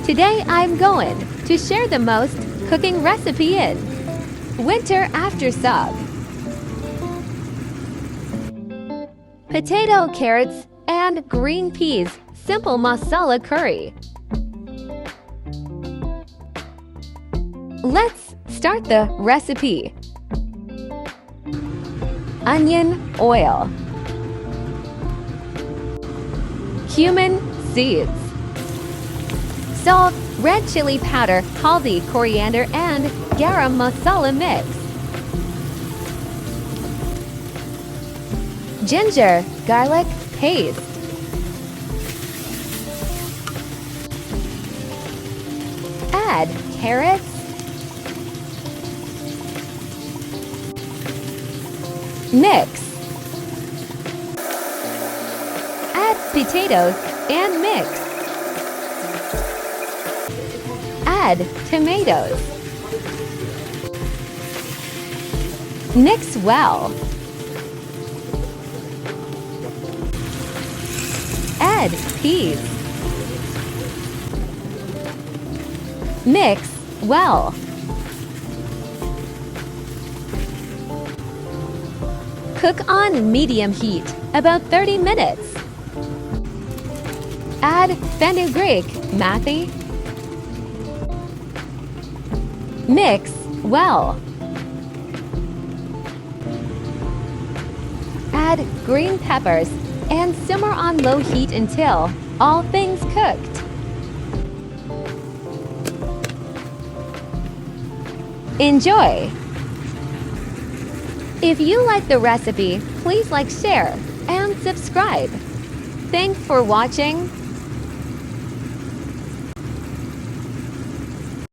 Today I'm going to share the most cooking recipe in winter after sub. Potato, carrots, and green peas simple masala curry. Let's start the recipe. Onion oil, cumin seeds, salt, red chili powder, haldi, coriander, and garam masala mix. Ginger, garlic paste. Add carrots, mix. Add potatoes and mix. Add tomatoes. Mix well. Add peas. Mix well. Cook on medium heat about 30 minutes. Add fenugreek, methi. Mix well. Add green peppers and simmer on low heat until all things cooked. Enjoy! If you like the recipe, please like, share, and subscribe. Thanks for watching.